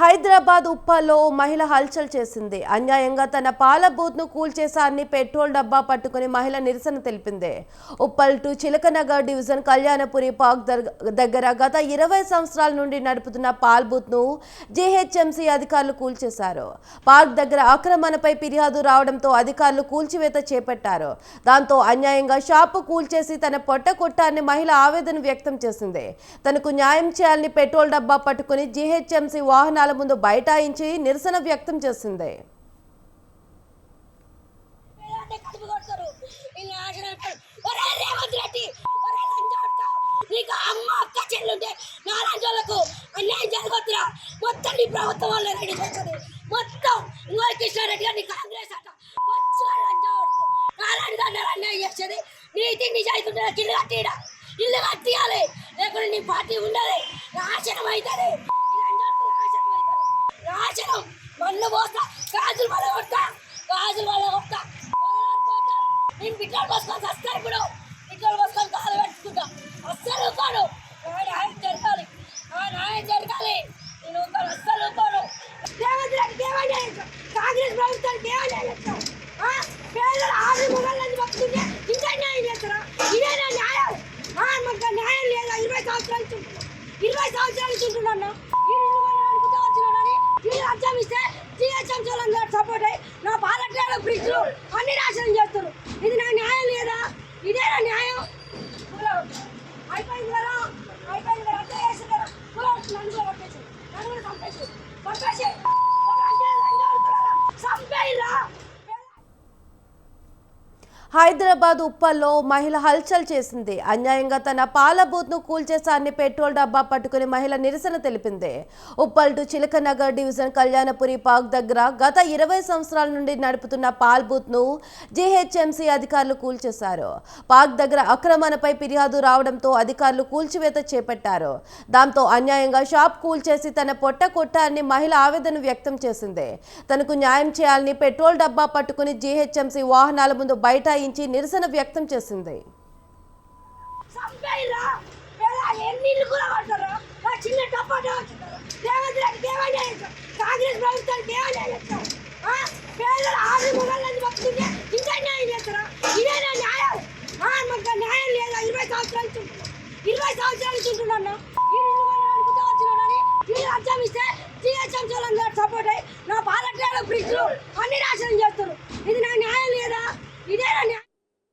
హైదరాబాద్ ఉప్పల్లో మహిళ హల్చల్ చేసింది. అన్యాయంగా తన పాల బూత్ను కూల్చేశారని పెట్రోల్ డబ్బా పట్టుకుని మహిళ నిరసన తెలిపింది. Uppal to Chilakanagar division Kalyanapuri park దగ్గర గత 20 సంవత్సరాల నుండి నడుపుతున్న పాల్ బూత్ను జీహెచ్ఎంసీ అధికారులు కూల్చేశారు. పార్క్ దగ్గర ఆక్రమణపై ఫిర్యాదు రావడంతో అధికారులు కూల్చివేత చేపట్టారు. దాంతో అన్యాయంగా షాపు కూల్చేసి తన పొట్ట కొట్టారని మహిళ ఆవేదన వ్యక్తం చేసింది. తనకు న్యాయం చేయాలని పెట్రోల్ డబ్బా పట్టుకుని జీహెచ్ఎంసీ వాహనాల ముందు బైఠాయించి నిరసన వ్యక్తం చేసింది. ఇల్లు కట్టియాలి, లేకుంటే నీ పార్టీ ఉండదు, నాశనం అవుతుంది. నాశనం మన్ను పోస్తా, గాజులు వల్ల కొడతా, నేను బిడ్డలు పోసుకొని వస్తాను. ఇప్పుడు బిడ్డలు పోసుకొని కాలు పెట్టుకుంటా. అస్సలు కాను, న్యాయం జరగాలి, న్యాయం జరగాలి. నేను అస్సలు కాను. కాంగ్రెస్ ప్రభుత్వానికి ఏమైనా చేస్తాం? పేదలు ఆరు మొదలని పట్టుకుంటే ఇంకా న్యాయం చేస్తారా? ఇదేనా న్యాయం? మాకు న్యాయం లేదా? 20 సంవత్సరాలు చుంటున్నా, 20 సంవత్సరాలు చుంటున్నాను. అర్థం ఇస్తే జీహెచ్ఎంసీ సపోర్ట్ అయ్యి నా పాలట్ల బ్రిడ్జ్లు అన్ని నాశనం చేస్తారు. ఇది నా న్యాయం లేదా? ఇదేనా న్యాయం? అయిపోయింది కదా, అయిపోయింది కదా, అంతే చేసి కదా. నన్ను కూడా కొట్టేసి, నన్ను కూడా చంపేసి చంపేలా. హైదరాబాద్ ఉప్పల్లో మహిళ హల్చల్ చేసింది. అన్యాయంగా తన పాల బూత్ను కూల్చేశారని పెట్రోల్ డబ్బా పట్టుకుని మహిళ నిరసన తెలిపింది. Uppal to Chilakanagar division Kalyanapuri park దగ్గర గత 20 సంవత్సరాల నుండి నడుపుతున్న పాల్ బూత్ను జీహెచ్ఎంసీ అధికారులు కూల్చేశారు. పార్క్ దగ్గర ఆక్రమణపై ఫిర్యాదు రావడంతో అధికారులు కూల్చివేత చేపట్టారు. దాంతో అన్యాయంగా షాప్ కూల్చేసి తన పొట్ట కొట్టారని మహిళ ఆవేదన వ్యక్తం చేసింది. తనకు న్యాయం చేయాలని పెట్రోల్ డబ్బా పట్టుకుని జీహెచ్ఎంసీ వాహనాల ముందు బయట నిరసన వ్యక్తం చేసింది. కాంగ్రెస్ ప్రభుత్వానికి ఏమైనా చేస్తాం? పేదలు ఆరు మొదలని పట్టుకుంటే ఇంకా న్యాయం చేస్తారా? ఇదేనా న్యాయం? మాకు న్యాయం లేదా? 20 సంవత్సరాలు చుంటున్నా, 20 సంవత్సరాలు చుంటున్నాను. అర్థం ఇస్తే జీహెచ్ఎంసీ సపోర్ట్ అయ్యి నా పాలట్ల బ్రిడ్జ్లు అన్ని నాశనం చేస్తారు. ఇది నా న్యాయం లేదా? ఇదేనా న్యాయం?